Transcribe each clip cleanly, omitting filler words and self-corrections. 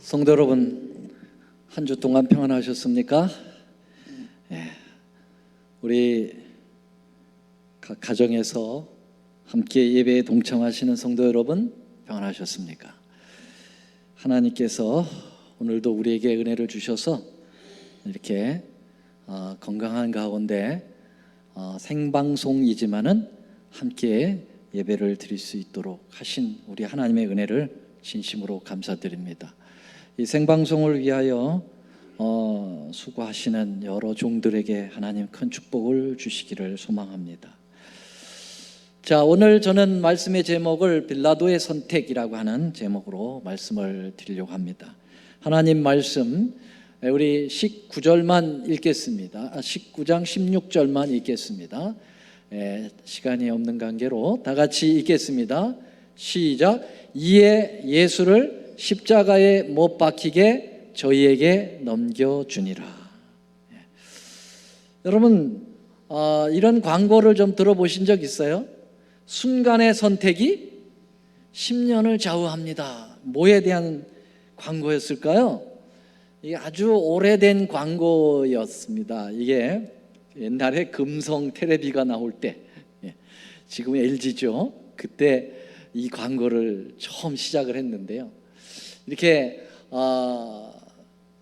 성도 여러분, 한 주 동안 평안하셨습니까? 우리 각 가정에서 함께 예배에 동참하시는 성도 여러분, 평안하셨습니까? 하나님께서 오늘도 우리에게 은혜를 주셔서 이렇게 건강한 가운데 생방송이지만은 함께 예배를 드릴 수 있도록 하신 우리 하나님의 은혜를 진심으로 감사드립니다. 이 생방송을 위하여 수고하시는 여러 종들에게 하나님 큰 축복을 주시기를 소망합니다. 자, 오늘 저는 말씀의 제목을 빌라도의 선택이라고 하는 제목으로 말씀을 드리려고 합니다. 하나님 말씀 우리 19절만 읽겠습니다. 19장 16절만 읽겠습니다. 시간이 없는 관계로 다 같이 읽겠습니다. 시작. 이에 예수를 십자가에 못 박히게 저희에게 넘겨주니라. 여러분, 이런 광고를 좀 들어보신 적 있어요? 순간의 선택이 10년을 좌우합니다. 뭐에 대한 광고였을까요? 이게 아주 오래된 광고였습니다. 이게 옛날에 금성 텔레비가 나올 때, 지금은 LG죠. 그때 이 광고를 처음 시작을 했는데요. 이렇게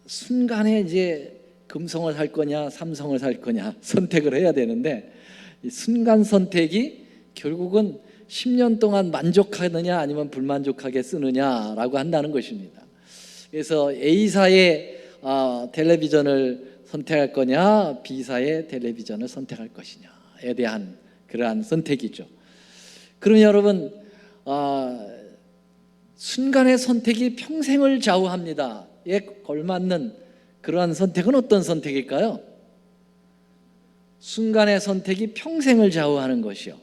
순간에 이제 금성을 살 거냐 삼성을 살 거냐 선택을 해야 되는데, 이 순간 선택이 결국은 10년 동안 만족하느냐 아니면 불만족하게 쓰느냐라고 한다는 것입니다. 그래서 A사의 텔레비전을 선택할 거냐 B사의 텔레비전을 선택할 것이냐에 대한 그러한 선택이죠. 그러면 여러분, 순간의 선택이 평생을 좌우합니다. 에 걸맞는 그러한 선택은 어떤 선택일까요? 순간의 선택이 평생을 좌우하는 것이요.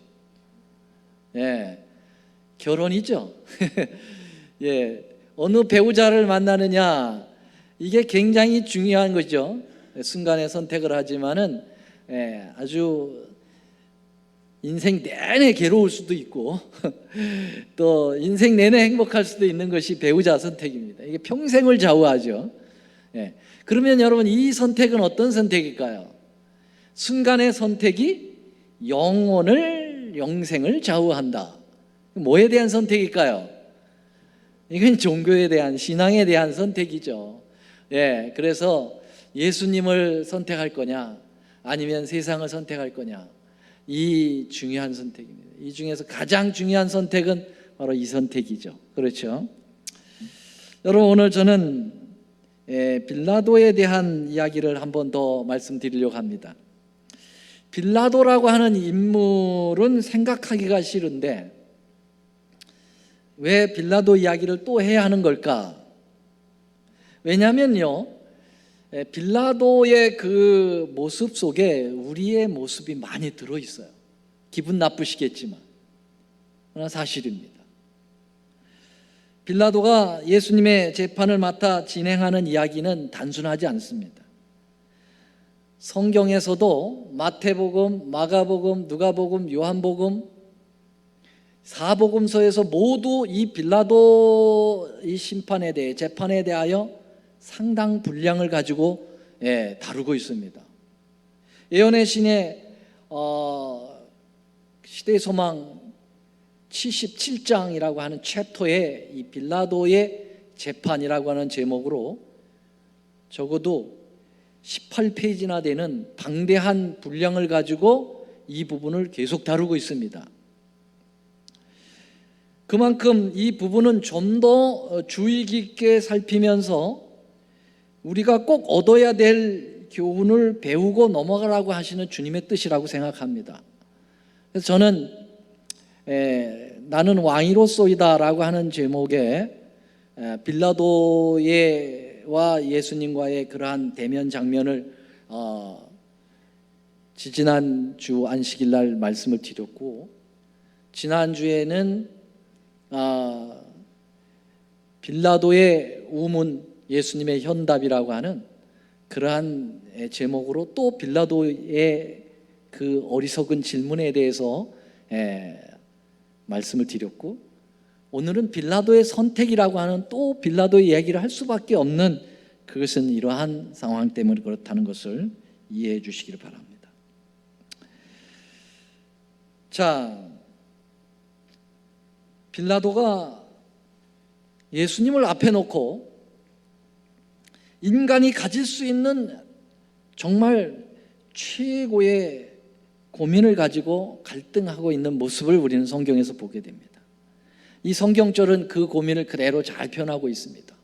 결혼이죠. 어느 배우자를 만나느냐, 이게 굉장히 중요한 거죠. 순간의 선택을 하지만은 아주 인생 내내 괴로울 수도 있고 또 인생 내내 행복할 수도 있는 것이 배우자 선택입니다. 이게 평생을 좌우하죠. 그러면 여러분, 이 선택은 어떤 선택일까요? 순간의 선택이 영생을 좌우한다. 뭐에 대한 선택일까요? 이건 종교에 대한, 신앙에 대한 선택이죠. 그래서 예수님을 선택할 거냐 아니면 세상을 선택할 거냐, 이 중요한 선택입니다. 이 중에서 가장 중요한 선택은 바로 이 선택이죠. 그렇죠? 여러분, 오늘 저는 빌라도에 대한 이야기를 한 번 더 말씀드리려고 합니다. 빌라도라고 하는 인물은 생각하기가 싫은데 왜 빌라도 이야기를 또 해야 하는 걸까? 왜냐하면요, 빌라도의 그 모습 속에 우리의 모습이 많이 들어있어요. 기분 나쁘시겠지만 그러나 사실입니다. 빌라도가 예수님의 재판을 맡아 진행하는 이야기는 단순하지 않습니다. 성경에서도 마태복음, 마가복음, 누가복음, 요한복음, 사복음서에서 모두 이 빌라도 이 심판에 대해, 재판에 대하여 상당 분량을 가지고 다루고 있습니다. 예언의 신의 시대의 소망 77장이라고 하는 챕터에 이 빌라도의 재판이라고 하는 제목으로 적어도 18페이지나 되는 방대한 분량을 가지고 이 부분을 계속 다루고 있습니다. 그만큼 이 부분은 좀 더 주의 깊게 살피면서 우리가 꼭 얻어야 될 교훈을 배우고 넘어가라고 하시는 주님의 뜻이라고 생각합니다. 그래서 저는 나는 왕이로소이다 라고 하는 제목의 빌라도와 예수님과의 그러한 대면 장면을 지지난주 안식일 날 말씀을 드렸고, 지난주에는 빌라도의 우문, 예수님의 현답이라고 하는 그러한 제목으로 또 빌라도의 그 어리석은 질문에 대해서 말씀을 드렸고, 오늘은 빌라도의 선택이라고 하는 또 빌라도의 이야기를 할 수밖에 없는, 그것은 이러한 상황 때문에 그렇다는 것을 이해해 주시기를 바랍니다. 자, 빌라도가 예수님을 앞에 놓고 인간이 가질 수 있는 정말 최고의 고민을 가지고 갈등하고 있는 모습을 우리는 성경에서 보게 됩니다. 이 성경절은 그 고민을 그대로 잘 표현하고 있습니다.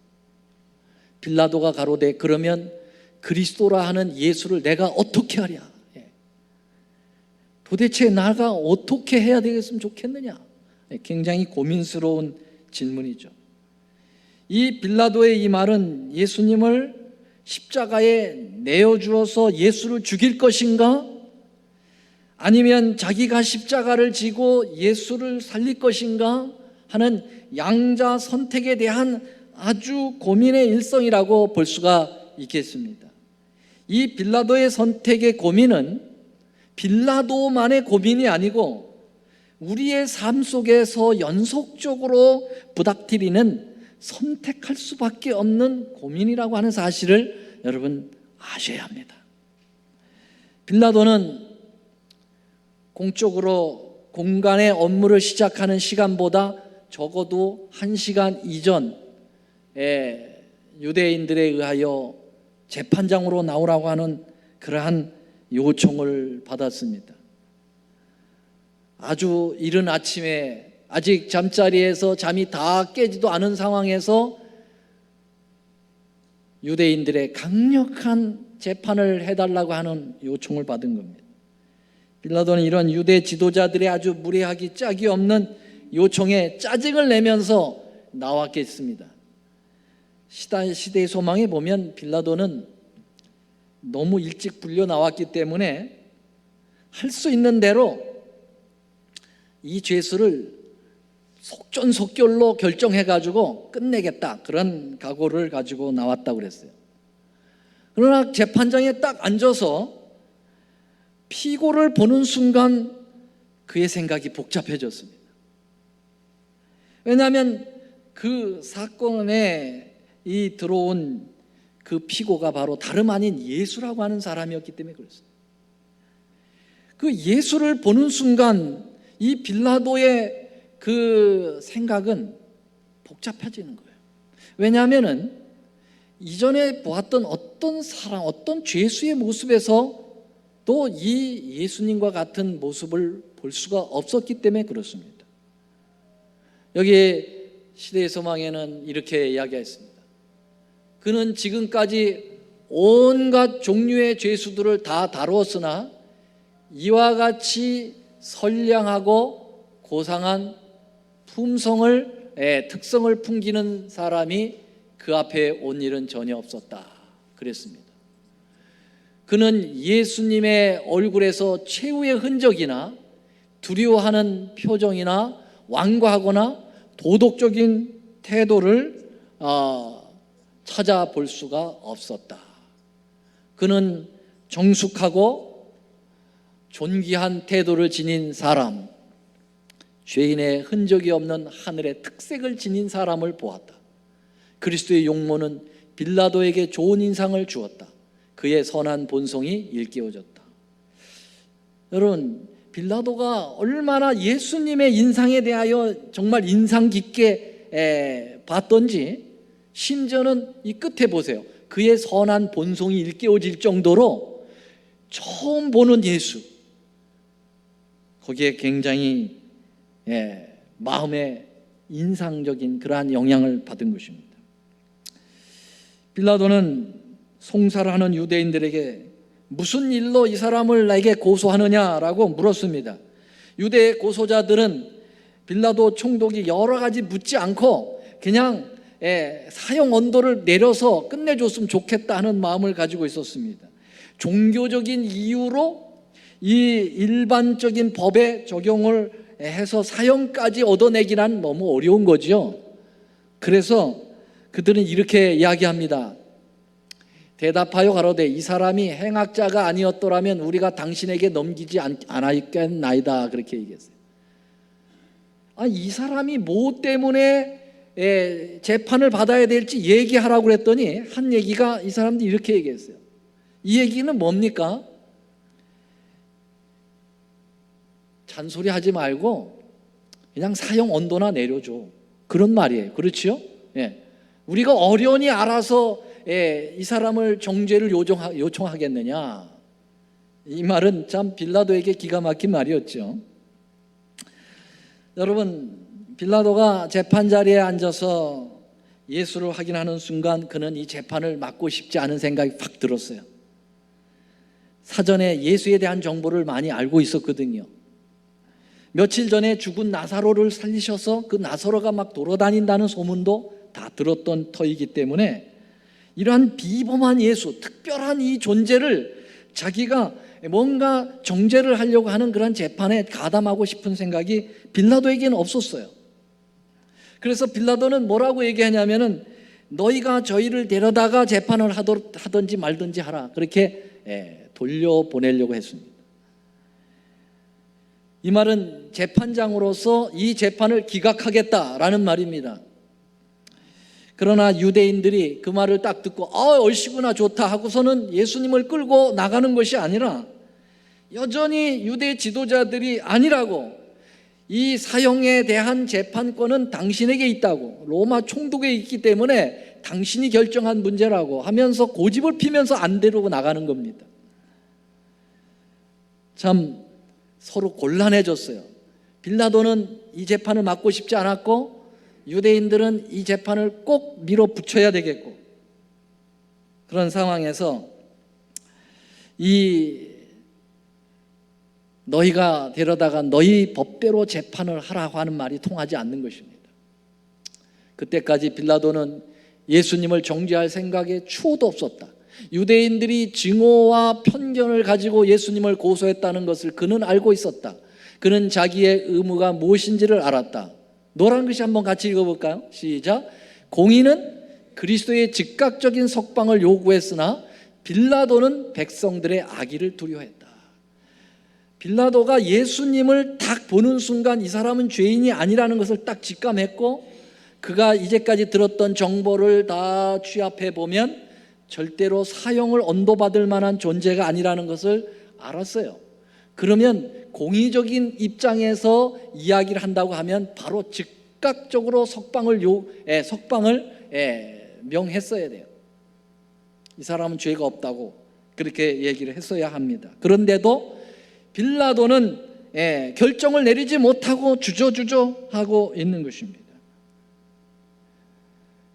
빌라도가 가로되 그러면 그리스도라 하는 예수를 내가 어떻게 하랴? 도대체 나가 어떻게 해야 되겠으면 좋겠느냐? 굉장히 고민스러운 질문이죠. 이 빌라도의 이 말은 예수님을 십자가에 내어주어서 예수를 죽일 것인가? 아니면 자기가 십자가를 지고 예수를 살릴 것인가? 하는 양자 선택에 대한 아주 고민의 일성이라고 볼 수가 있겠습니다. 이 빌라도의 선택의 고민은 빌라도만의 고민이 아니고 우리의 삶 속에서 연속적으로 부닥뜨리는 선택할 수밖에 없는 고민이라고 하는 사실을 여러분 아셔야 합니다. 빌라도는 공적으로 공간의 업무를 시작하는 시간보다 적어도 1시간 이전에 유대인들에 의하여 재판장으로 나오라고 하는 그러한 요청을 받았습니다. 아주 이른 아침에 아직 잠자리에서 잠이 다 깨지도 않은 상황에서 유대인들의 강력한 재판을 해달라고 하는 요청을 받은 겁니다. 빌라도는 이런 유대 지도자들의 아주 무례하기 짝이 없는 요청에 짜증을 내면서 나왔겠습니다. 시대의 소망에 보면 빌라도는 너무 일찍 불려 나왔기 때문에 할 수 있는 대로 이 죄수를 속전속결로 결정해가지고 끝내겠다, 그런 각오를 가지고 나왔다고 그랬어요. 그러나 재판장에 딱 앉아서 피고를 보는 순간 그의 생각이 복잡해졌습니다. 왜냐하면 그 사건에 이 들어온 그 피고가 바로 다름 아닌 예수라고 하는 사람이었기 때문에 그렇습니다. 그 예수를 보는 순간 이 빌라도의 그 생각은 복잡해지는 거예요. 왜냐하면 이전에 보았던 어떤 사람, 어떤 죄수의 모습에서 또 이 예수님과 같은 모습을 볼 수가 없었기 때문에 그렇습니다. 여기 시대의 소망에는 이렇게 이야기했습니다. 그는 지금까지 온갖 종류의 죄수들을 다 다루었으나 이와 같이 선량하고 고상한 특성을 풍기는 사람이 그 앞에 온 일은 전혀 없었다 그랬습니다. 그는 예수님의 얼굴에서 최후의 흔적이나 두려워하는 표정이나 완고하거나 도덕적인 태도를 찾아볼 수가 없었다. 그는 정숙하고 존귀한 태도를 지닌 사람, 죄인의 흔적이 없는 하늘의 특색을 지닌 사람을 보았다. 그리스도의 용모는 빌라도에게 좋은 인상을 주었다. 그의 선한 본성이 일깨워졌다. 여러분, 빌라도가 얼마나 예수님의 인상에 대하여 정말 인상 깊게 봤던지, 심지어는 이 끝에 보세요. 그의 선한 본성이 일깨워질 정도로 처음 보는 예수, 거기에 굉장히 마음에 인상적인 그러한 영향을 받은 것입니다. 빌라도는 송사를 하는 유대인들에게 무슨 일로 이 사람을 나에게 고소하느냐라고 물었습니다. 유대 고소자들은 빌라도 총독이 여러 가지 묻지 않고 그냥 사형 언도를 내려서 끝내줬으면 좋겠다 하는 마음을 가지고 있었습니다. 종교적인 이유로 이 일반적인 법에 적용을 해서 사형까지 얻어내기란 너무 어려운 거죠. 그래서 그들은 이렇게 이야기합니다. 대답하여 가로되 이 사람이 행악자가 아니었더라면 우리가 당신에게 넘기지 않았겠나이다, 그렇게 얘기했어요. 이 사람이 뭐 때문에 재판을 받아야 될지 얘기하라고 그랬더니 한 얘기가, 이 사람들이 이렇게 얘기했어요. 이 얘기는 뭡니까? 잔소리 하지 말고 그냥 사형 언도나 내려줘, 그런 말이에요. 그렇지요? 우리가 어련히 알아서 이 사람을 정죄를 요청하겠느냐. 이 말은 참 빌라도에게 기가 막힌 말이었죠. 여러분, 빌라도가 재판 자리에 앉아서 예수를 확인하는 순간 그는 이 재판을 맡고 싶지 않은 생각이 확 들었어요. 사전에 예수에 대한 정보를 많이 알고 있었거든요. 며칠 전에 죽은 나사로를 살리셔서 그 나사로가 막 돌아다닌다는 소문도 다 들었던 터이기 때문에 이러한 비범한 예수, 특별한 이 존재를 자기가 뭔가 정죄를 하려고 하는 그런 재판에 가담하고 싶은 생각이 빌라도에게는 없었어요. 그래서 빌라도는 뭐라고 얘기하냐면은 너희가 저희를 데려다가 재판을 하든지 말든지 하라, 그렇게 돌려보내려고 했습니다. 이 말은 재판장으로서 이 재판을 기각하겠다라는 말입니다. 그러나 유대인들이 그 말을 딱 듣고 얼씨구나 좋다 하고서는 예수님을 끌고 나가는 것이 아니라 여전히 유대 지도자들이 아니라고, 이 사형에 대한 재판권은 당신에게 있다고, 로마 총독에 있기 때문에 당신이 결정한 문제라고 하면서 고집을 피면서 안 데리고 나가는 겁니다. 참 서로 곤란해졌어요. 빌라도는 이 재판을 맡고 싶지 않았고 유대인들은 이 재판을 꼭 밀어붙여야 되겠고, 그런 상황에서 너희가 데려다가 너희 법대로 재판을 하라고 하는 말이 통하지 않는 것입니다. 그때까지 빌라도는 예수님을 정죄할 생각에 추호도 없었다. 유대인들이 증오와 편견을 가지고 예수님을 고소했다는 것을 그는 알고 있었다. 그는 자기의 의무가 무엇인지를 알았다. 노란 글씨 한번 같이 읽어볼까요? 시작. 공의는 그리스도의 즉각적인 석방을 요구했으나 빌라도는 백성들의 악의를 두려워했다. 빌라도가 예수님을 딱 보는 순간 이 사람은 죄인이 아니라는 것을 딱 직감했고, 그가 이제까지 들었던 정보를 다 취합해 보면 절대로 사형을 언도받을 만한 존재가 아니라는 것을 알았어요. 그러면 공의적인 입장에서 이야기를 한다고 하면 바로 즉각적으로 석방을 명했어야 돼요. 이 사람은 죄가 없다고 그렇게 얘기를 했어야 합니다. 그런데도 빌라도는 결정을 내리지 못하고 주저하고 있는 것입니다.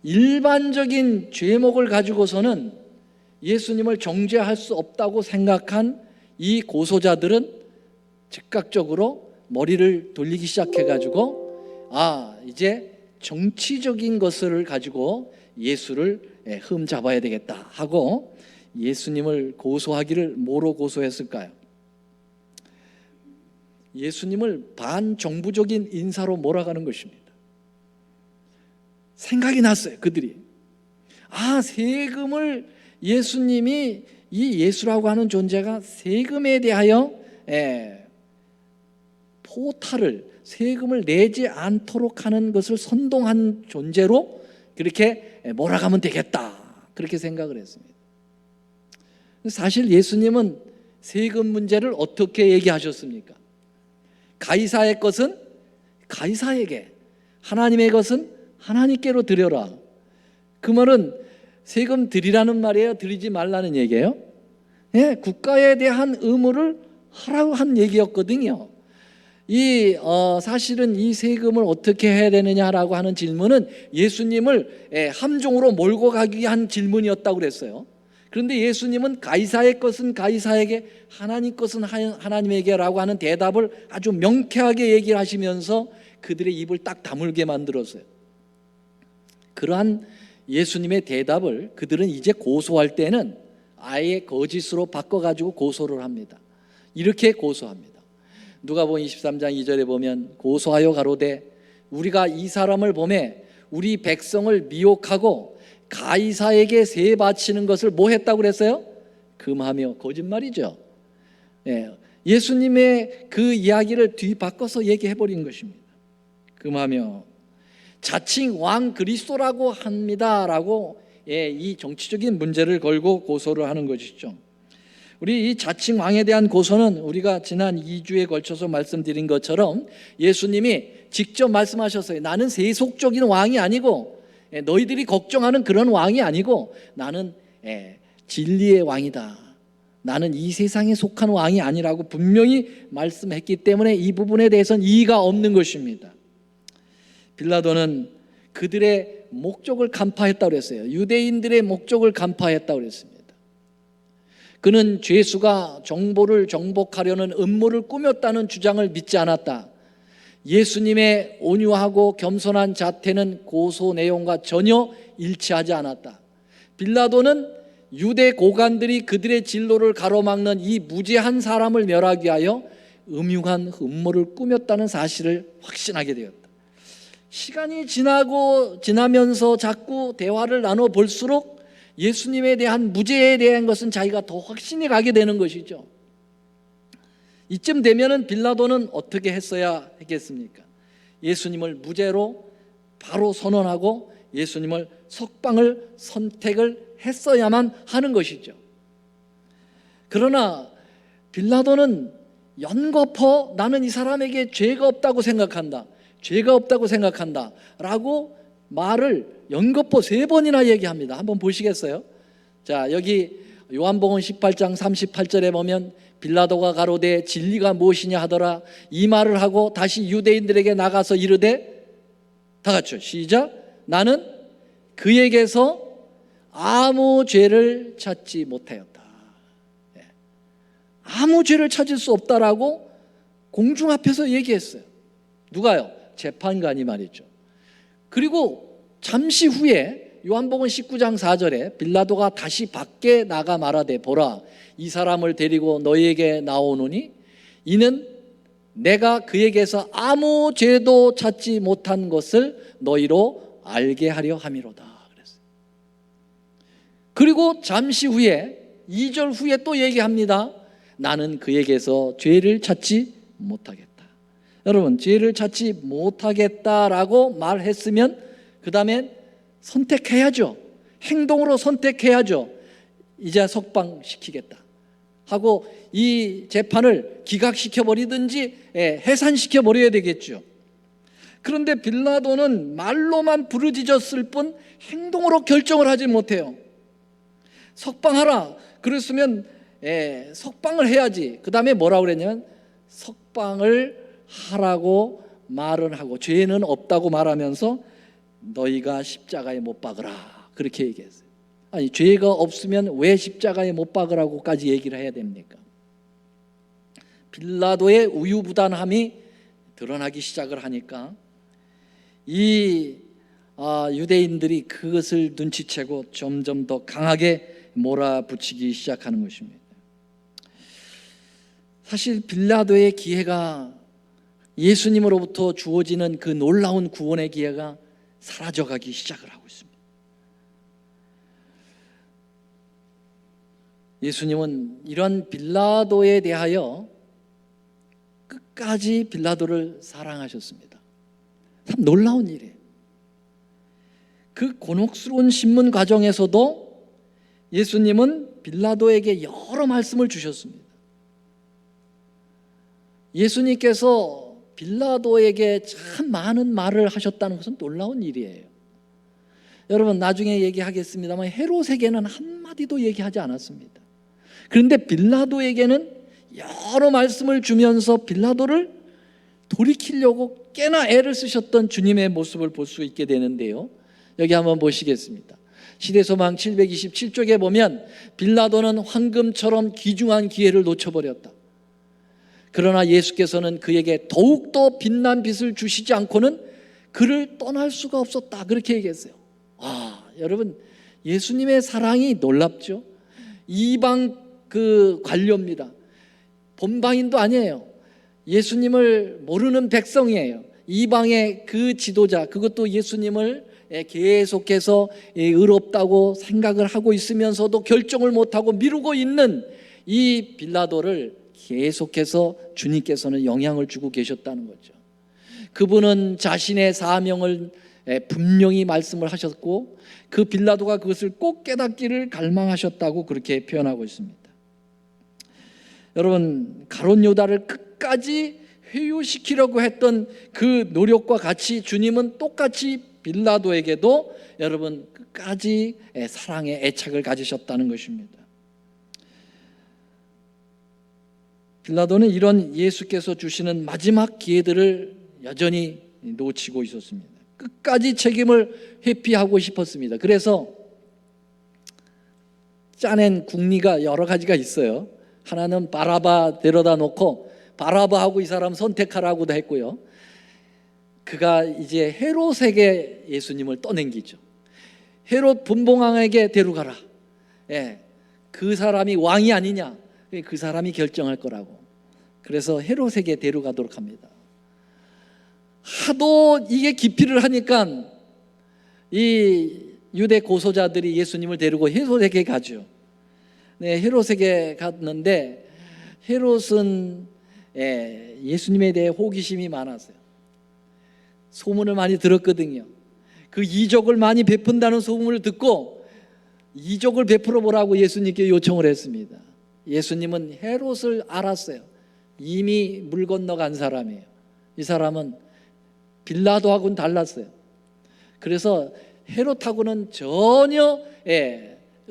일반적인 죄목을 가지고서는 예수님을 정죄할 수 없다고 생각한 이 고소자들은 즉각적으로 머리를 돌리기 시작해가지고 이제 정치적인 것을 가지고 예수를 흠잡아야 되겠다 하고 예수님을 고소하기를 뭐로 고소했을까요? 예수님을 반정부적인 인사로 몰아가는 것입니다. 생각이 났어요. 그들이 세금을, 예수님이, 이 예수라고 하는 존재가 세금에 대하여 포탈을, 세금을 내지 않도록 하는 것을 선동한 존재로 그렇게 몰아가면 되겠다, 그렇게 생각을 했습니다. 사실 예수님은 세금 문제를 어떻게 얘기하셨습니까? 가이사의 것은 가이사에게, 하나님의 것은 하나님께로 드려라. 그 말은 세금 드리라는 말이에요? 드리지 말라는 얘기예요? 국가에 대한 의무를 하라고 한 얘기였거든요. 사실은 이 세금을 어떻게 해야 되느냐라고 하는 질문은 예수님을 함정으로 몰고 가기 위한 질문이었다고 그랬어요. 그런데 예수님은 가이사의 것은 가이사에게, 하나님 것은 하나님에게라고 하는 대답을 아주 명쾌하게 얘기를 하시면서 그들의 입을 딱 다물게 만들었어요. 그러한 예수님의 대답을 그들은 이제 고소할 때는 아예 거짓으로 바꿔가지고 고소를 합니다. 이렇게 고소합니다. 누가복음 23장 2절에 보면 고소하여 가로되 우리가 이 사람을 보매 우리 백성을 미혹하고 가이사에게 세 바치는 것을 뭐 했다고 그랬어요? 금하며. 거짓말이죠. 예수님의 그 이야기를 뒤바꿔서 얘기해버린 것입니다. 금하며 자칭 왕 그리스도라고 합니다라고 이 정치적인 문제를 걸고 고소를 하는 것이죠. 우리 이 자칭 왕에 대한 고소는 우리가 지난 2주에 걸쳐서 말씀드린 것처럼 예수님이 직접 말씀하셨어요. 나는 세속적인 왕이 아니고 너희들이 걱정하는 그런 왕이 아니고 나는 진리의 왕이다. 나는 이 세상에 속한 왕이 아니라고 분명히 말씀했기 때문에 이 부분에 대해서는 이의가 없는 것입니다. 빌라도는 그들의 목적을 간파했다고 그랬어요. 유대인들의 목적을 간파했다고 그랬습니다. 그는 죄수가 정보를 정복하려는 음모를 꾸몄다는 주장을 믿지 않았다. 예수님의 온유하고 겸손한 자태는 고소 내용과 전혀 일치하지 않았다. 빌라도는 유대 고관들이 그들의 진로를 가로막는 이 무죄한 사람을 멸하기 위하여 음흉한 음모를 꾸몄다는 사실을 확신하게 되었다. 시간이 지나면서 자꾸 대화를 나눠볼수록 예수님에 대한 무죄에 대한 것은 자기가 더 확신이 가게 되는 것이죠. 이쯤 되면은 빌라도는 어떻게 했어야 했겠습니까? 예수님을 무죄로 바로 선언하고 예수님을 석방을 선택을 했어야만 하는 것이죠. 그러나 빌라도는 연거푸 나는 이 사람에게 죄가 없다고 생각한다. 죄가 없다고 생각한다 라고 말을 연거푸 3번이나 얘기합니다. 한번 보시겠어요? 자, 여기 요한복음 18장 38절에 보면 빌라도가 가로되 진리가 무엇이냐 하더라. 이 말을 하고 다시 유대인들에게 나가서 이르되, 다 같이요, 시작. 나는 그에게서 아무 죄를 찾지 못하였다. 아무 죄를 찾을 수 없다라고 공중 앞에서 얘기했어요. 누가요? 재판관이 말이죠. 그리고 잠시 후에 요한복음 19장 4절에 빌라도가 다시 밖에 나가 말하되 보라 이 사람을 데리고 너희에게 나오노니 이는 내가 그에게서 아무 죄도 찾지 못한 것을 너희로 알게 하려 함이로다 그랬어요. 그리고 잠시 후에 2절 후에 또 얘기합니다. 나는 그에게서 죄를 찾지 못하겠다. 여러분, 죄를 찾지 못하겠다라고 말했으면 그 다음엔 선택해야죠. 행동으로 선택해야죠. 이제 석방시키겠다 하고 이 재판을 기각시켜버리든지 해산시켜버려야 되겠죠. 그런데 빌라도는 말로만 부르짖었을 뿐 행동으로 결정을 하지 못해요. 석방하라 그랬으면 석방을 해야지. 그 다음에 뭐라고 그랬냐면 석방을 하라고 말은 하고 죄는 없다고 말하면서 너희가 십자가에 못 박으라 그렇게 얘기했어요. 아니 죄가 없으면 왜 십자가에 못 박으라고까지 얘기를 해야 됩니까? 빌라도의 우유부단함이 드러나기 시작을 하니까 이 유대인들이 그것을 눈치채고 점점 더 강하게 몰아붙이기 시작하는 것입니다. 사실 빌라도의 기회가 예수님으로부터 주어지는 그 놀라운 구원의 기회가 사라져가기 시작을 하고 있습니다. 예수님은 이런 빌라도에 대하여 끝까지 빌라도를 사랑하셨습니다. 참 놀라운 일이에요. 그 곤혹스러운 신문 과정에서도 예수님은 빌라도에게 여러 말씀을 주셨습니다. 예수님께서 빌라도에게 참 많은 말을 하셨다는 것은 놀라운 일이에요. 여러분 나중에 얘기하겠습니다만 헤롯에게는 한마디도 얘기하지 않았습니다. 그런데 빌라도에게는 여러 말씀을 주면서 빌라도를 돌이키려고 꽤나 애를 쓰셨던 주님의 모습을 볼 수 있게 되는데요. 여기 한번 보시겠습니다. 시대소망 727쪽에 보면 빌라도는 황금처럼 귀중한 기회를 놓쳐버렸다. 그러나 예수께서는 그에게 더욱더 빛난 빛을 주시지 않고는 그를 떠날 수가 없었다 그렇게 얘기했어요. 여러분 예수님의 사랑이 놀랍죠. 이방 그 관료입니다. 본방인도 아니에요. 예수님을 모르는 백성이에요. 이방의 그 지도자, 그것도 예수님을 계속해서 의롭다고 생각을 하고 있으면서도 결정을 못하고 미루고 있는 이 빌라도를 계속해서 주님께서는 영향을 주고 계셨다는 거죠. 그분은 자신의 사명을 분명히 말씀을 하셨고 그 빌라도가 그것을 꼭 깨닫기를 갈망하셨다고 그렇게 표현하고 있습니다. 여러분, 가룟 유다를 끝까지 회유시키려고 했던 그 노력과 같이 주님은 똑같이 빌라도에게도 여러분 끝까지 사랑의 애착을 가지셨다는 것입니다. 빌라도는 이런 예수께서 주시는 마지막 기회들을 여전히 놓치고 있었습니다. 끝까지 책임을 회피하고 싶었습니다. 그래서 짜낸 궁리가 여러 가지가 있어요. 하나는 바라바 데려다 놓고 바라바하고 이 사람 선택하라고도 했고요. 그가 이제 헤롯에게 예수님을 떠넘기죠. 헤롯 분봉왕에게 데려가라. 그 사람이 왕이 아니냐, 그 사람이 결정할 거라고. 그래서 헤롯에게 데려가도록 합니다. 하도 이게 기피를 하니까 이 유대 고소자들이 예수님을 데리고 헤롯에게 가죠. 헤롯에게 갔는데 헤롯은 예수님에 대해 호기심이 많았어요. 소문을 많이 들었거든요. 그 이적을 많이 베푼다는 소문을 듣고 이적을 베풀어 보라고 예수님께 요청을 했습니다. 예수님은 헤롯을 알았어요. 이미 물 건너간 사람이에요. 이 사람은 빌라도하고는 달랐어요. 그래서 헤롯하고는 전혀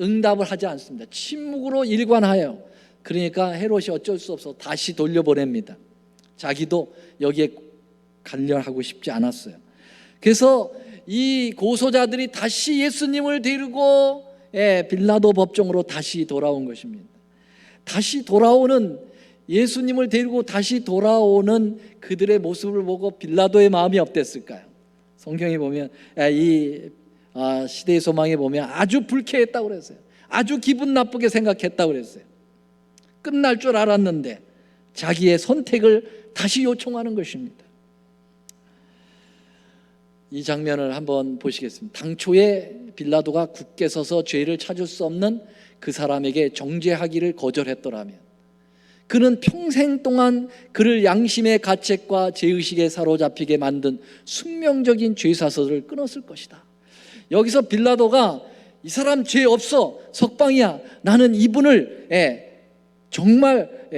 응답을 하지 않습니다. 침묵으로 일관하여. 그러니까 헤롯이 어쩔 수 없어 다시 돌려보냅니다. 자기도 여기에 관련하고 싶지 않았어요. 그래서 이 고소자들이 다시 예수님을 데리고 빌라도 법정으로 다시 돌아온 것입니다. 다시 돌아오는 예수님을 데리고 다시 돌아오는 그들의 모습을 보고 빌라도의 마음이 어땠을까요? 성경에 보면 이 시대의 소망에 보면 아주 불쾌했다고 그랬어요. 아주 기분 나쁘게 생각했다고 그랬어요. 끝날 줄 알았는데 자기의 선택을 다시 요청하는 것입니다. 이 장면을 한번 보시겠습니다. 당초에 빌라도가 굳게 서서 죄를 찾을 수 없는 그 사람에게 정죄하기를 거절했더라면 그는 평생 동안 그를 양심의 가책과 죄의식에 사로잡히게 만든 숙명적인 죄사슬을 끊었을 것이다. 여기서 빌라도가 이 사람 죄 없어, 석방이야, 나는 이분을 정말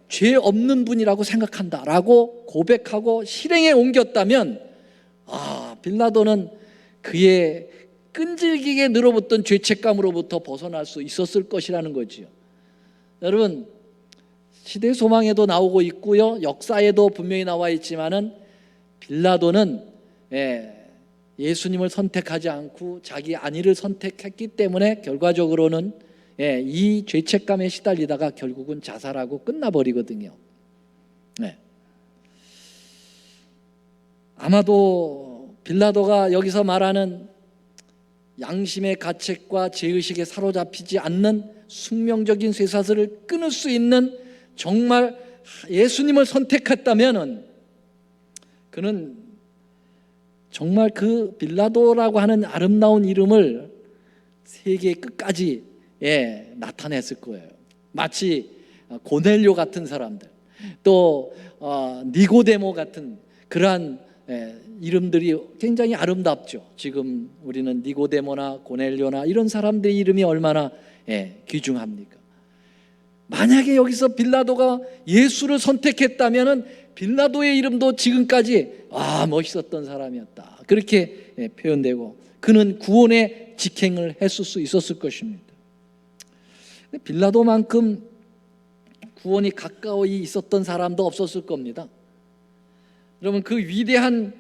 죄 없는 분이라고 생각한다 라고 고백하고 실행에 옮겼다면 빌라도는 그의 끈질기게 늘어붙던 죄책감으로부터 벗어날 수 있었을 것이라는 거지요. 여러분, 시대 소망에도 나오고 있고요, 역사에도 분명히 나와 있지만은 빌라도는 예수님을 선택하지 않고 자기 안위를 선택했기 때문에 결과적으로는 이 죄책감에 시달리다가 결국은 자살하고 끝나버리거든요. 아마도 빌라도가 여기서 말하는 양심의 가책과 죄의식에 사로잡히지 않는 숙명적인 쇠사슬을 끊을 수 있는 정말 예수님을 선택했다면 그는 정말 그 빌라도라고 하는 아름다운 이름을 세계 끝까지 나타냈을 거예요. 마치 고넬료 같은 사람들, 또 니고데모 같은 그러한 이름들이 굉장히 아름답죠. 지금 우리는 니고데모나 고넬료나 이런 사람들의 이름이 얼마나 귀중합니까? 만약에 여기서 빌라도가 예수를 선택했다면 빌라도의 이름도 지금까지 멋있었던 사람이었다, 그렇게 표현되고 그는 구원의 직행을 했을 수 있었을 것입니다. 빌라도만큼 구원이 가까이 있었던 사람도 없었을 겁니다. 여러분, 그 위대한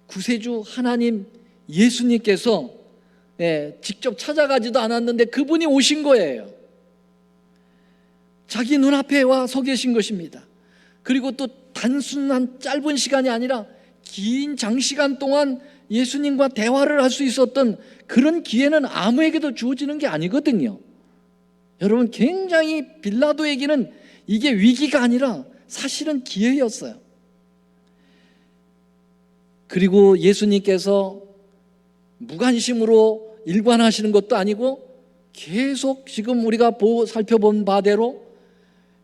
구세주 하나님 예수님께서 직접 찾아가지도 않았는데 그분이 오신 거예요. 자기 눈앞에 와 서 계신 것입니다. 그리고 또 단순한 짧은 시간이 아니라 긴 장시간 동안 예수님과 대화를 할 수 있었던 그런 기회는 아무에게도 주어지는 게 아니거든요. 여러분, 굉장히 빌라도에게는 이게 위기가 아니라 사실은 기회였어요. 그리고 예수님께서 무관심으로 일관하시는 것도 아니고 계속 지금 우리가 살펴본 바대로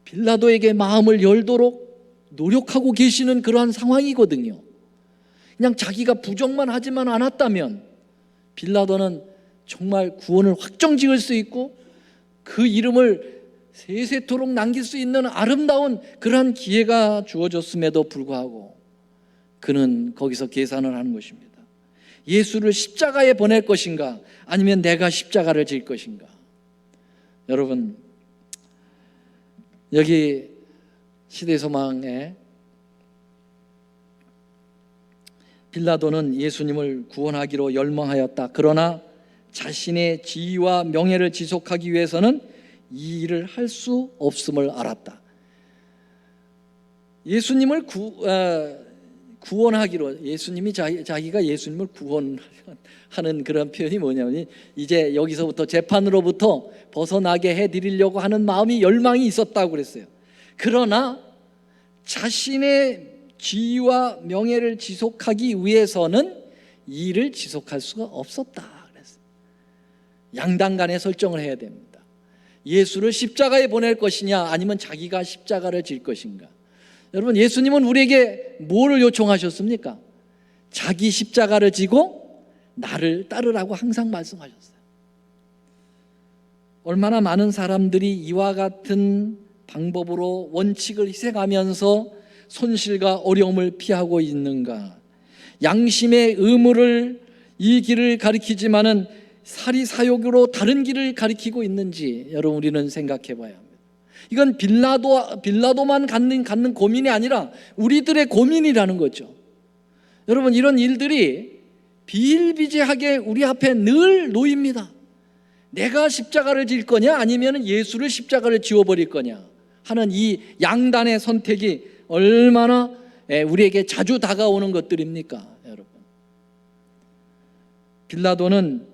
빌라도에게 마음을 열도록 노력하고 계시는 그러한 상황이거든요. 그냥 자기가 부정만 하지만 않았다면 빌라도는 정말 구원을 확정지을 수 있고 그 이름을 세세토록 남길 수 있는 아름다운 그러한 기회가 주어졌음에도 불구하고 그는 거기서 계산을 하는 것입니다. 예수를 십자가에 보낼 것인가 아니면 내가 십자가를 질 것인가. 여러분, 여기 시대소망에 빌라도는 예수님을 구원하기로 열망하였다. 그러나 자신의 지위와 명예를 지속하기 위해서는 이 일을 할 수 없음을 알았다. 예수님을 구원하기로, 예수님이 자기가 예수님을 구원하는 그런 표현이 뭐냐면 이제 여기서부터 재판으로부터 벗어나게 해드리려고 하는 마음이 열망이 있었다고 그랬어요. 그러나 자신의 지위와 명예를 지속하기 위해서는 이 일을 지속할 수가 없었다 그랬어요. 양당 간에 설정을 해야 됩니다. 예수를 십자가에 보낼 것이냐 아니면 자기가 십자가를 질 것인가. 여러분, 예수님은 우리에게 뭐를 요청하셨습니까? 자기 십자가를 지고 나를 따르라고 항상 말씀하셨어요. 얼마나 많은 사람들이 이와 같은 방법으로 원칙을 희생하면서 손실과 어려움을 피하고 있는가. 양심의 의무를 이 길을 가리키지만은 사리사욕으로 다른 길을 가리키고 있는지 여러분 우리는 생각해 봐야 합니다. 이건 빌라도만 갖는 고민이 아니라 우리들의 고민이라는 거죠. 여러분, 이런 일들이 비일비재하게 우리 앞에 늘 놓입니다. 내가 십자가를 질 거냐 아니면 예수를 십자가를 지워버릴 거냐 하는 이 양단의 선택이 얼마나 우리에게 자주 다가오는 것들입니까, 여러분? 빌라도는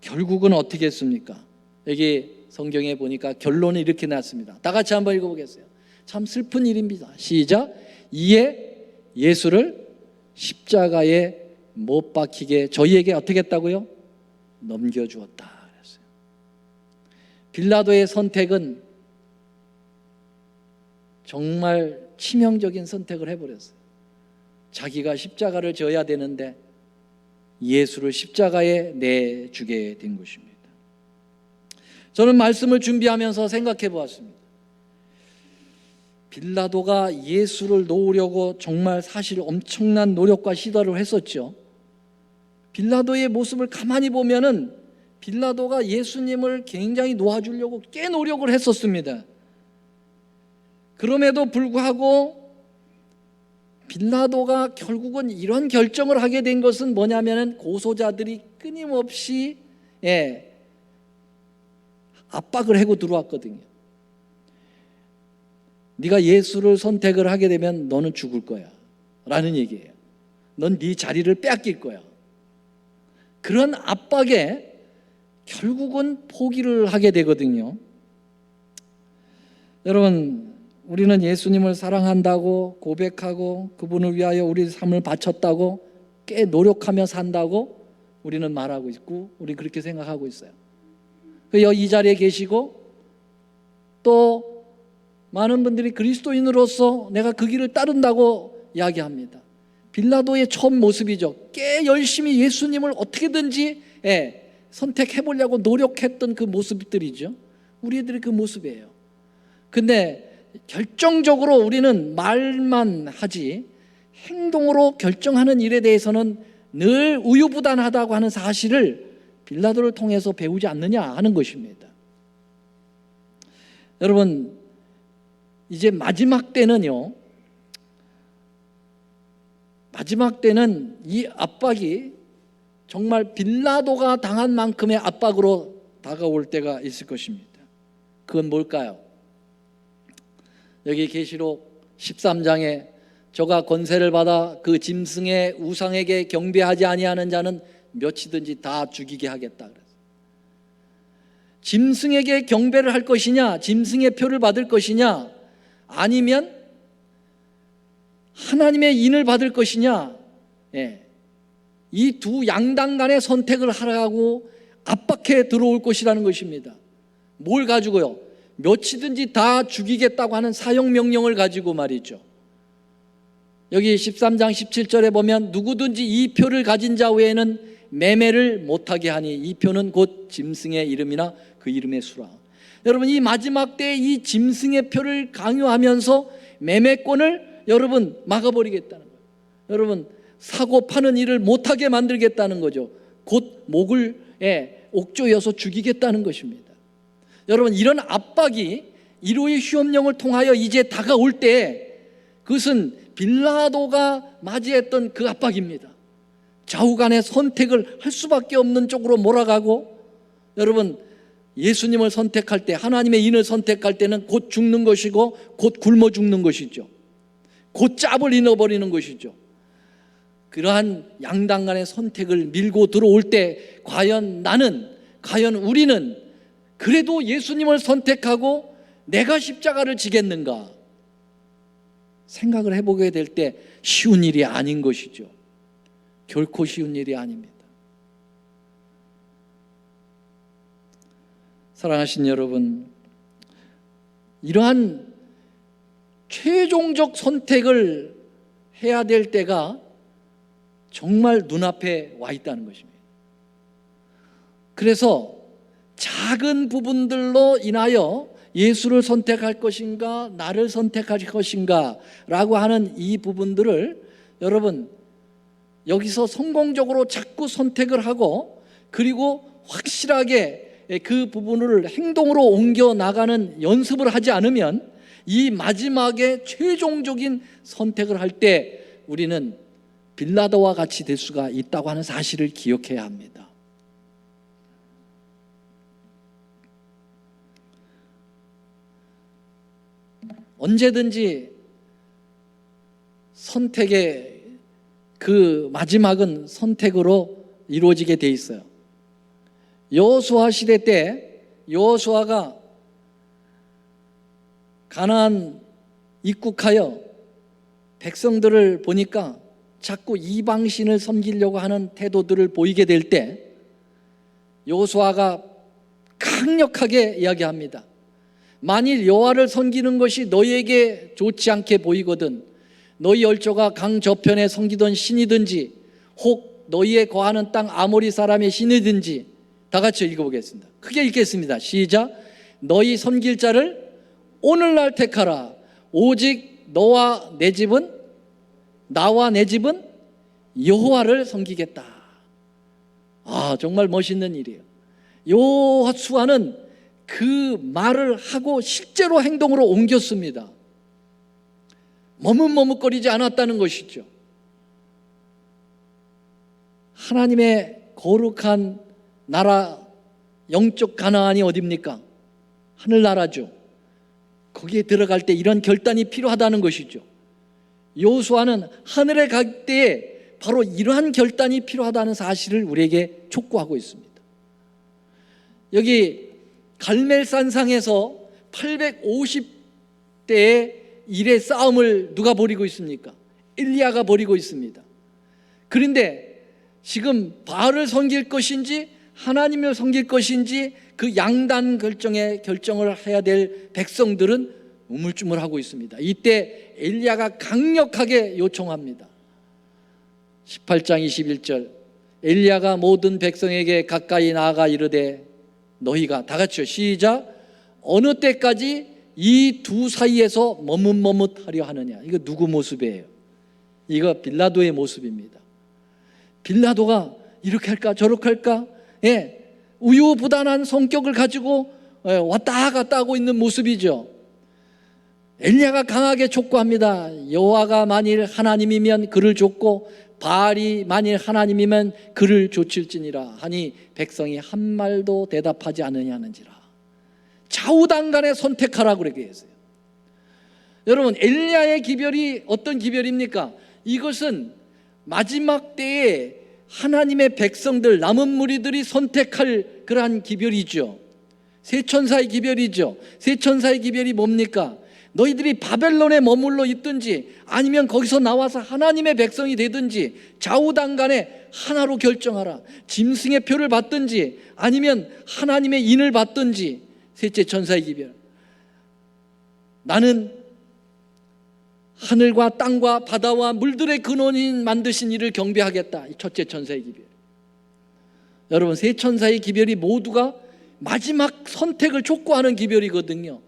결국은 어떻게 했습니까? 여기 성경에 보니까 결론이 이렇게 났습니다. 다 같이 한번 읽어보겠어요. 참 슬픈 일입니다. 시작. 이에 예수를 십자가에 못 박히게 저희에게 어떻게 했다고요? 넘겨주었다 그랬어요. 빌라도의 선택은 정말 치명적인 선택을 해버렸어요. 자기가 십자가를 져야 되는데 예수를 십자가에 내주게 된 것입니다. 저는 말씀을 준비하면서 생각해 보았습니다. 빌라도가 예수를 놓으려고 정말 사실 엄청난 노력과 시도를 했었죠. 빌라도의 모습을 가만히 보면은 빌라도가 예수님을 굉장히 놓아주려고 꽤 노력을 했었습니다. 그럼에도 불구하고 빌라도가 결국은 이런 결정을 하게 된 것은 뭐냐면 고소자들이 끊임없이 압박을 하고 들어왔거든요. 네가 예수를 선택을 하게 되면 너는 죽을 거야 라는 얘기예요. 넌 네 자리를 빼앗길 거야. 그런 압박에 결국은 포기를 하게 되거든요. 여러분, 우리는 예수님을 사랑한다고 고백하고 그분을 위하여 우리 삶을 바쳤다고 꽤 노력하며 산다고 우리는 말하고 있고 우리 그렇게 생각하고 있어요. 이 자리에 계시고 또 많은 분들이 그리스도인으로서 내가 그 길을 따른다고 이야기합니다. 빌라도의 처음 모습이죠. 꽤 열심히 예수님을 어떻게든지 선택해 보려고 노력했던 그 모습들이죠. 우리들의 그 모습이에요. 근데 결정적으로 우리는 말만 하지 행동으로 결정하는 일에 대해서는 늘 우유부단하다고 하는 사실을 빌라도를 통해서 배우지 않느냐 하는 것입니다. 여러분, 이제 마지막 때는요, 마지막 때는 이 압박이 정말 빌라도가 당한 만큼의 압박으로 다가올 때가 있을 것입니다. 그건 뭘까요? 여기 계시록 13장에 저가 권세를 받아 그 짐승의 우상에게 경배하지 아니하는 자는 몇이든지 다 죽이게 하겠다 그랬어요. 짐승에게 경배를 할 것이냐, 짐승의 표를 받을 것이냐, 아니면 하나님의 인을 받을 것이냐, 이 두 양당 간의 선택을 하라고 압박해 들어올 것이라는 것입니다. 뭘 가지고요? 몇이든지 다 죽이겠다고 하는 사형 명령을 가지고 말이죠. 여기 13장 17절에 보면 누구든지 이 표를 가진 자 외에는 매매를 못하게 하니 이 표는 곧 짐승의 이름이나 그 이름의 수라. 여러분, 이 마지막 때에 이 짐승의 표를 강요하면서 매매권을 여러분 막아버리겠다는 거예요. 여러분, 사고 파는 일을 못하게 만들겠다는 거죠. 곧 목을 옥조여서 죽이겠다는 것입니다. 여러분, 이런 압박이 이로의 시험령을 통하여 이제 다가올 때 그것은 빌라도가 맞이했던 그 압박입니다. 좌우간의 선택을 할 수밖에 없는 쪽으로 몰아가고, 여러분, 예수님을 선택할 때, 하나님의 인을 선택할 때는 곧 죽는 것이고 곧 굶어 죽는 것이죠. 곧 짭을 잃어버리는 것이죠. 그러한 양당 간의 선택을 밀고 들어올 때 과연 우리는 그래도 예수님을 선택하고 내가 십자가를 지겠는가 생각을 해보게 될 때 쉬운 일이 아닌 것이죠. 결코 쉬운 일이 아닙니다. 사랑하신 여러분, 이러한 최종적 선택을 해야 될 때가 정말 눈앞에 와 있다는 것입니다. 그래서 작은 부분들로 인하여 예수를 선택할 것인가 나를 선택할 것인가 라고 하는 이 부분들을 여러분 여기서 성공적으로 자꾸 선택을 하고, 그리고 확실하게 그 부분을 행동으로 옮겨 나가는 연습을 하지 않으면 이 마지막에 최종적인 선택을 할 때 우리는 빌라도와 같이 될 수가 있다고 하는 사실을 기억해야 합니다. 언제든지 선택의 그 마지막은 선택으로 이루어지게 돼 있어요. 여호수아 시대 때 여호수아가 가나안 입국하여 백성들을 보니까 자꾸 이방신을 섬기려고 하는 태도들을 보이게 될 때 여호수아가 강력하게 이야기합니다. 만일 여호와를 섬기는 것이 너희에게 좋지 않게 보이거든 너희 열조가 강 저편에 섬기던 신이든지 혹 너희에 거하는 땅 아모리 사람의 신이든지, 다 같이 읽어보겠습니다. 크게 읽겠습니다. 시작. 너희 섬길 자를 오늘날 택하라. 오직 나와 내 집은 여호와를 섬기겠다. 정말 멋있는 일이에요. 여호수아는 그 말을 하고 실제로 행동으로 옮겼습니다. 머뭇머뭇거리지 않았다는 것이죠. 하나님의 거룩한 나라, 영적 가나안이 어디입니까? 하늘나라죠. 거기에 들어갈 때 이런 결단이 필요하다는 것이죠. 여호수아는 하늘에 갈 때에 바로 이러한 결단이 필요하다는 사실을 우리에게 촉구하고 있습니다. 여기 갈멜산상에서 850대의 일의 싸움을 누가 벌이고 있습니까? 엘리야가 벌이고 있습니다. 그런데 지금 바알을 섬길 것인지 하나님을 섬길 것인지 그 양단 결정을 해야 될 백성들은 우물쭈물하고 있습니다. 이때 엘리야가 강력하게 요청합니다. 18장 21절 엘리야가 모든 백성에게 가까이 나아가 이르되 너희가, 다 같이요, 시작. 어느 때까지 이 두 사이에서 머뭇머뭇하려 하느냐. 이거 누구 모습이에요? 이거 빌라도의 모습입니다. 빌라도가 이렇게 할까 저렇게 할까, 우유부단한 성격을 가지고 왔다 갔다 하고 있는 모습이죠. 엘리야가 강하게 촉구합니다. 여호와가 만일 하나님이면 그를 좇고 바알이 만일 하나님이면 그를 좇을지니라 하니 백성이 한 말도 대답하지 않으냐는지라. 좌우당간에 선택하라고 그렇게 했어요. 여러분, 엘리야의 기별이 어떤 기별입니까? 이것은 마지막 때에 하나님의 백성들, 남은 무리들이 선택할 그러한 기별이죠. 세 천사의 기별이죠. 세 천사의 기별이 뭡니까? 너희들이 바벨론에 머물러 있든지 아니면 거기서 나와서 하나님의 백성이 되든지 좌우당간에 하나로 결정하라. 짐승의 표를 받든지 아니면 하나님의 인을 받든지. 셋째 천사의 기별. 나는 하늘과 땅과 바다와 물들의 근원인 만드신 이를 경배하겠다. 첫째 천사의 기별. 여러분, 세 천사의 기별이 모두가 마지막 선택을 촉구하는 기별이거든요.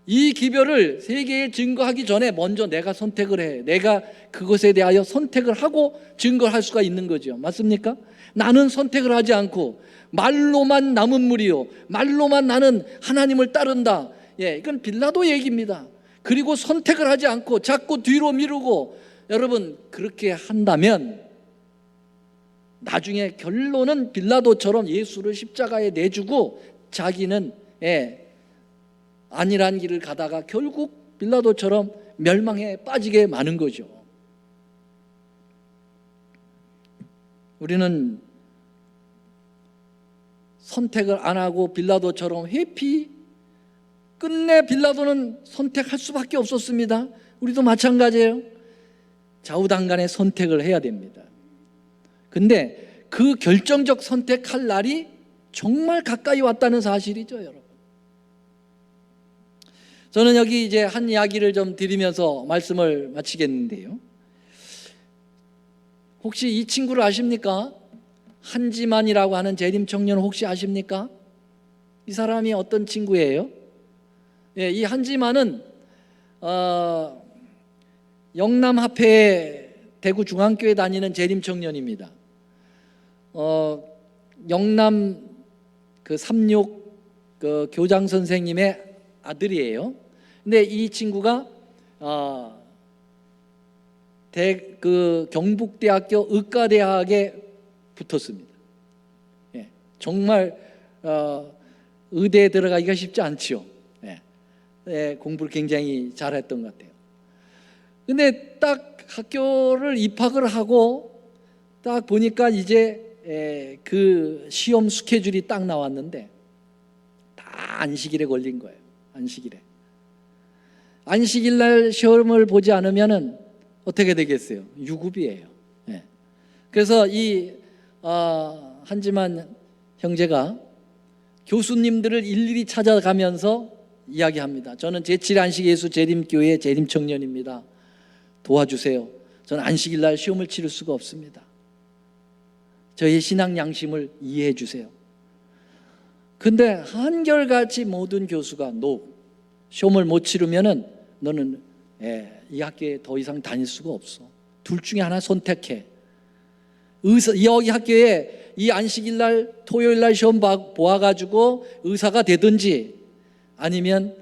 이 기별을 세계에 증거하기 전에 먼저 내가 선택을 해. 내가 그것에 대하여 선택을 하고 증거를 할 수가 있는 거죠. 맞습니까? 나는 선택을 하지 않고 말로만 남은 무리요, 말로만 나는 하나님을 따른다. 이건 빌라도 얘기입니다. 그리고 선택을 하지 않고 자꾸 뒤로 미루고, 여러분 그렇게 한다면 나중에 결론은 빌라도처럼 예수를 십자가에 내주고 자기는 아니란 길을 가다가 결국 빌라도처럼 멸망에 빠지게 마는 거죠. 우리는 선택을 안 하고 빌라도처럼 회피, 끝내 빌라도는 선택할 수밖에 없었습니다. 우리도 마찬가지예요. 좌우당간의 선택을 해야 됩니다. 근데 그 결정적 선택할 날이 정말 가까이 왔다는 사실이죠, 여러분. 저는 여기 이제 한 이야기를 좀 드리면서 말씀을 마치겠는데요. 혹시 이 친구를 아십니까? 한지만이라고 하는 재림 청년 혹시 아십니까? 이 사람이 어떤 친구예요? 이 한지만은 영남합회 대구 중앙교회 다니는 재림 청년입니다. 영남 그 36 그 교장 선생님의 아들이에요. 근데 이 친구가 그 경북대학교 의과대학에 붙었습니다. 정말 의대에 들어가기가 쉽지 않죠. 공부를 굉장히 잘했던 것 같아요. 근데 딱 학교를 입학을 하고 딱 보니까 이제 그 시험 스케줄이 딱 나왔는데 다 안식일에 걸린 거예요. 안식일 날 시험을 보지 않으면은 어떻게 되겠어요? 유급이에요. 그래서 이 한지만 형제가 교수님들을 일일이 찾아가면서 이야기합니다. 저는 제7 안식 예수 재림교회 재림 청년입니다. 도와주세요. 저는 안식일 날 시험을 치를 수가 없습니다. 저의 신앙 양심을 이해해 주세요. 근데 한결같이 모든 교수가 시험을 못 치르면은 너는 이 학교에 더 이상 다닐 수가 없어. 둘 중에 하나 선택해. 여기 학교에 이 안식일 날 토요일 날 시험 보아가지고 의사가 되든지, 아니면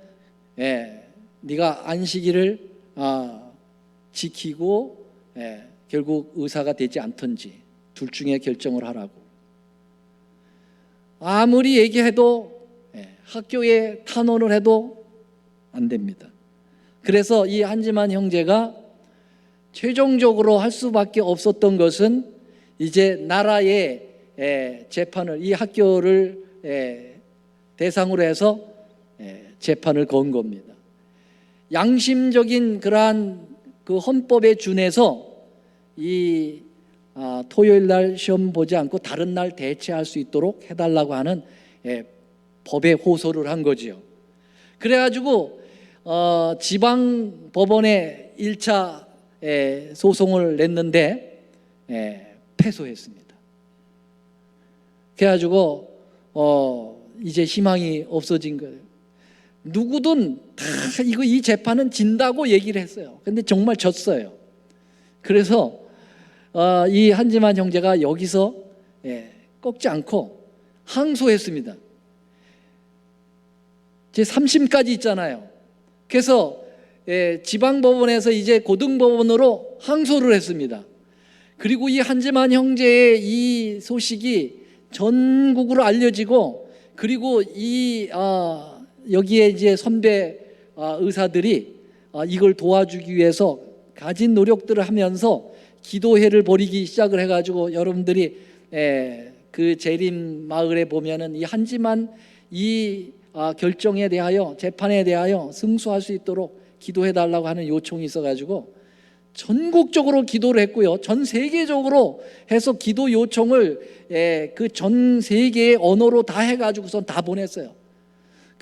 네가 안식일을 지키고 결국 의사가 되지 않든지, 둘 중에 결정을 하라고. 아무리 얘기해도 학교에 탄원을 해도 안 됩니다. 그래서 이 한지만 형제가 최종적으로 할 수밖에 없었던 것은 이제 나라의 재판을, 이 학교를 대상으로 해서 재판을 건 겁니다. 양심적인 그러한 그 헌법에 준해서 이 토요일 날 시험 보지 않고 다른 날 대체할 수 있도록 해달라고 하는 법에 호소를 한 거지요. 그래가지고 지방 법원에 1차 소송을 냈는데 패소했습니다. 그래가지고 이제 희망이 없어진 거예요. 누구든 다 이 재판은 진다고 얘기를 했어요. 근데 정말 졌어요. 그래서 이 한지만 형제가 여기서 꺾지 않고 항소했습니다. 제 3심까지 있잖아요. 그래서 지방법원에서 이제 고등법원으로 항소를 했습니다. 그리고 이 한지만 형제의 이 소식이 전국으로 알려지고, 그리고 이 여기에 이제 선배 의사들이 이걸 도와주기 위해서 가진 노력들을 하면서 기도회를 벌이기 시작을 해가지고, 여러분들이 그 재림 마을에 보면은 이 한지만 이 결정에 대하여, 재판에 대하여 승소할 수 있도록 기도해달라고 하는 요청이 있어가지고 전국적으로 기도를 했고요. 전 세계적으로 해서 기도 요청을 그 전 세계의 언어로 다 해가지고선 다 보냈어요.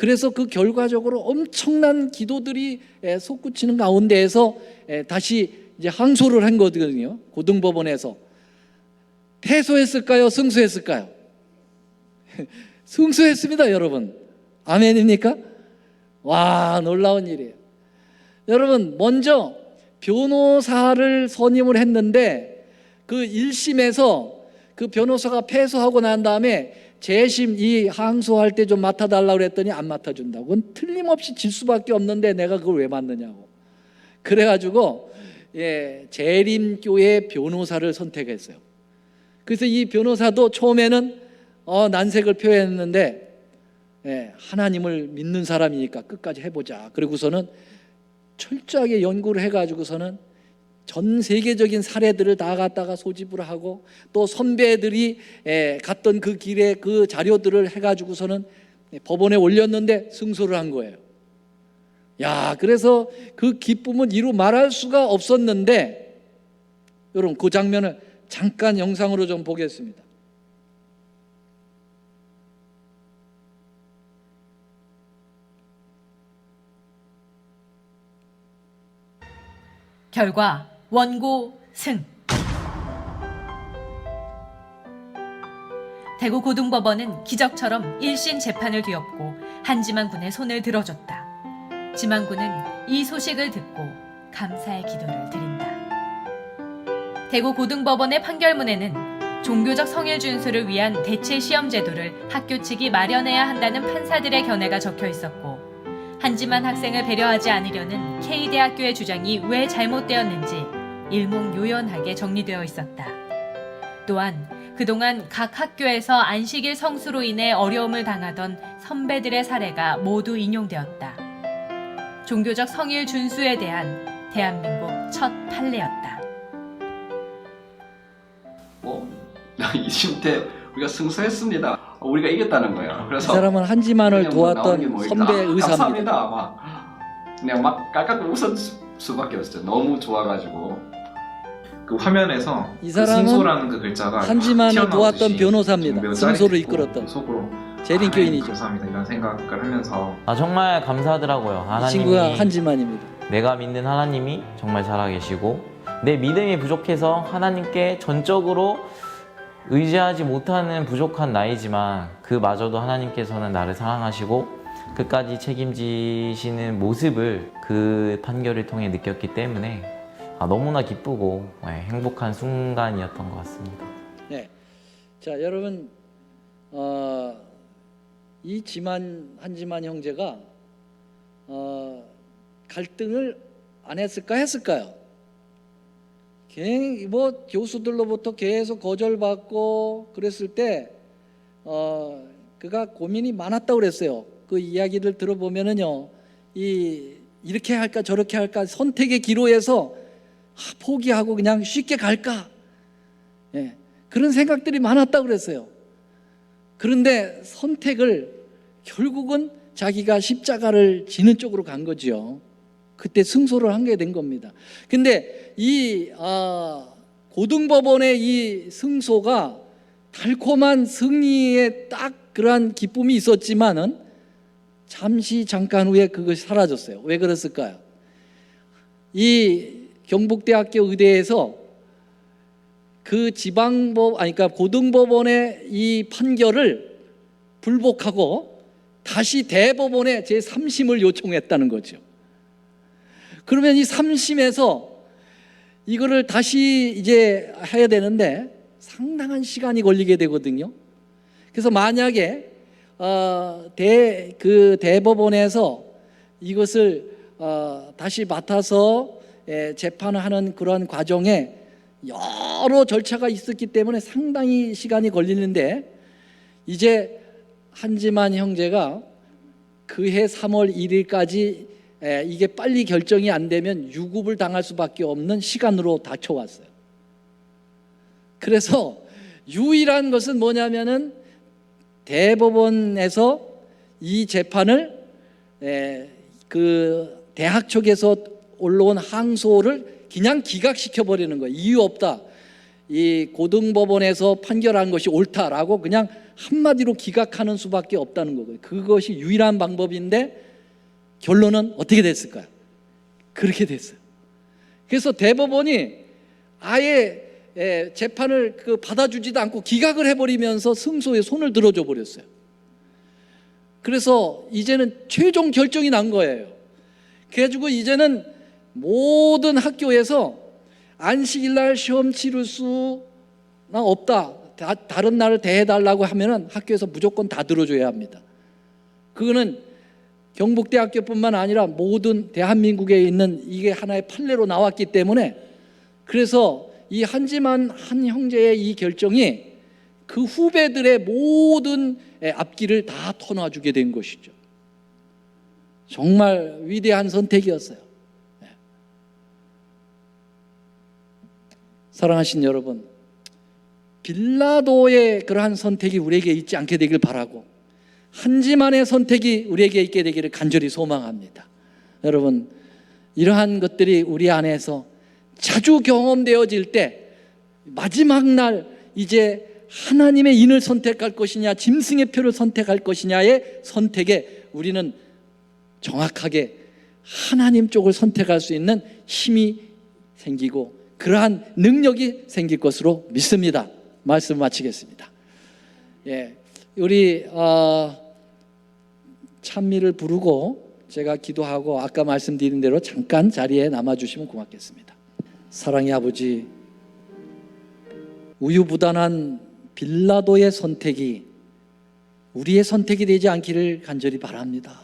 그래서 그 결과적으로 엄청난 기도들이 솟구치는 가운데에서 다시 이제 항소를 한 거거든요. 고등법원에서. 패소했을까요? 승소했을까요? 승소했습니다, 여러분. 아멘입니까? 와, 놀라운 일이에요. 여러분, 먼저 변호사를 선임을 했는데 그 1심에서 그 변호사가 패소하고 난 다음에 재심 이 항소할 때 좀 맡아달라고 그랬더니 안 맡아준다고. 그건 틀림없이 질 수밖에 없는데 내가 그걸 왜 맡느냐고. 그래가지고 재림교회 변호사를 선택했어요. 그래서 이 변호사도 처음에는 난색을 표했는데 하나님을 믿는 사람이니까 끝까지 해보자. 그리고서는 철저하게 연구를 해가지고서는 전 세계적인 사례들을 다 갖다가 소집을 하고 또 선배들이 갔던 그 길에 그 자료들을 해가지고서는 법원에 올렸는데 승소를 한 거예요. 야, 그래서 그 기쁨은 이루 말할 수가 없었는데, 여러분 그 장면을 잠깐 영상으로 좀 보겠습니다. 결과 원고 승. 대구 고등법원은 기적처럼 1심 재판을 뒤엎고 한지만 군의 손을 들어줬다. 지만 군은 이 소식을 듣고 감사의 기도를 드린다. 대구 고등법원의 판결문에는 종교적 성일 준수를 위한 대체 시험 제도를 학교 측이 마련해야 한다는 판사들의 견해가 적혀 있었고, 한지만 학생을 배려하지 않으려는 K대학교의 주장이 왜 잘못되었는지 일목요연하게 정리되어 있었다. 또한 그동안 각 학교에서 안식일 성수로 인해 어려움을 당하던 선배들의 사례가 모두 인용되었다. 종교적 성일 준수에 대한 대한민국 첫 판례였다. 이심 때 우리가 승소했습니다. 우리가 이겼다는 거예요. 그래서 이 사람은 한지만을 도왔던 뭐 선배 의사입니다. 감사합니다. 그냥 막 깔깔 웃을 수밖에 없었죠. 너무 좋아가지고. 그 화면에서 이 사람은 승소라는 그 글자가 한지만을 도왔던 변호사입니다. 승소를 이끌었던 속으로 재림교인이죠. 감사합니다 이런 생각을 하면서 정말 감사하더라고요. 이 하나님이 친구가 한지만입니다. 내가 믿는 하나님이 정말 살아계시고 내 믿음이 부족해서 하나님께 전적으로 의지하지 못하는 부족한 나이지만 그마저도 하나님께서는 나를 사랑하시고 끝까지 책임지시는 모습을 그 판결을 통해 느꼈기 때문에 너무나 기쁘고 행복한 순간이었던 것 같습니다. 네, 자 여러분, 이 한지만 형제가 갈등을 안 했을까 했을까요? 뭐 교수들로부터 계속 거절받고 그랬을 때 그가 고민이 많았다고 그랬어요. 그 이야기를 들어보면은요, 이렇게 할까 저렇게 할까 선택의 기로에서 포기하고 그냥 쉽게 갈까, 그런 생각들이 많았다고 그랬어요. 그런데 선택을 결국은 자기가 십자가를 지는 쪽으로 간 거죠. 그때 승소를 하게 된 겁니다. 근데 이 고등법원의 이 승소가 달콤한 승리의 딱 그러한 기쁨이 있었지만은 잠깐 후에 그것이 사라졌어요. 왜 그랬을까요? 이 경북대학교 의대에서 그 그러니까 고등법원의 이 판결을 불복하고 다시 대법원에 제3심을 요청했다는 거죠. 그러면 이 3심에서 이거를 다시 이제 해야 되는데 상당한 시간이 걸리게 되거든요. 그래서 만약에 대법원에서 이것을 다시 맡아서 재판을 하는 그런 과정에 여러 절차가 있었기 때문에 상당히 시간이 걸리는데, 이제 한지만 형제가 그해 3월 1일까지 이게 빨리 결정이 안 되면 유급을 당할 수밖에 없는 시간으로 닥쳐왔어요. 그래서 유일한 것은 뭐냐면은 대법원에서 이 재판을 그 대학 측에서 올라온 항소를 그냥 기각시켜 버리는 거예요. 이유 없다. 이 고등법원에서 판결한 것이 옳다라고 그냥 한마디로 기각하는 수밖에 없다는 거고요. 그것이 유일한 방법인데 결론은 어떻게 됐을까요? 그렇게 됐어요. 그래서 대법원이 아예 재판을 받아주지도 않고 기각을 해버리면서 승소에 손을 들어줘 버렸어요. 그래서 이제는 최종 결정이 난 거예요. 그래가지고 이제는 모든 학교에서 안식일날 시험 치를 수는 없다. 다른 날을 대해달라고 하면은 학교에서 무조건 다 들어줘야 합니다. 그거는 경북대학교뿐만 아니라 모든 대한민국에 있는 이게 하나의 판례로 나왔기 때문에, 그래서 이 한지만 한 형제의 이 결정이 그 후배들의 모든 앞길을 다 터놔주게 된 것이죠. 정말 위대한 선택이었어요. 사랑하신 여러분, 빌라도의 그러한 선택이 우리에게 있지 않게 되길 바라고 한지만의 선택이 우리에게 있게 되기를 간절히 소망합니다. 여러분, 이러한 것들이 우리 안에서 자주 경험되어질 때 마지막 날 이제 하나님의 인을 선택할 것이냐 짐승의 표를 선택할 것이냐의 선택에 우리는 정확하게 하나님 쪽을 선택할 수 있는 힘이 생기고 그러한 능력이 생길 것으로 믿습니다. 말씀 마치겠습니다. 우리 찬미를 부르고 제가 기도하고 아까 말씀드린 대로 잠깐 자리에 남아주시면 고맙겠습니다. 사랑의 아버지, 우유부단한 빌라도의 선택이 우리의 선택이 되지 않기를 간절히 바랍니다.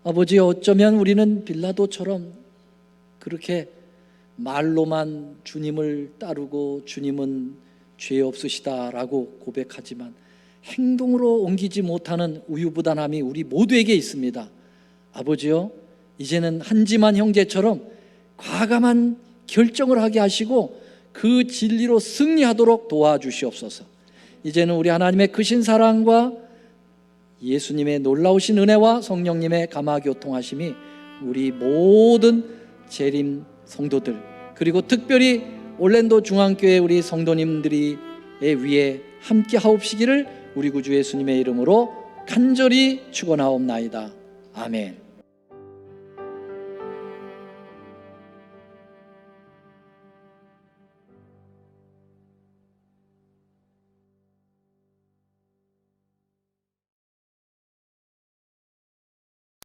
아버지, 어쩌면 우리는 빌라도처럼 그렇게 말로만 주님을 따르고 주님은 죄 없으시다라고 고백하지만 행동으로 옮기지 못하는 우유부단함이 우리 모두에게 있습니다. 아버지요, 이제는 한지만 형제처럼 과감한 결정을 하게 하시고 그 진리로 승리하도록 도와주시옵소서. 이제는 우리 하나님의 크신 사랑과 예수님의 놀라우신 은혜와 성령님의 감화교통하심이 우리 모든 재림 성도들, 그리고 특별히 올랜도 중앙교회 우리 성도님들이 위에 함께 하옵시기를 우리 구주 예수님의 이름으로 간절히 축원하옵나이다. 아멘.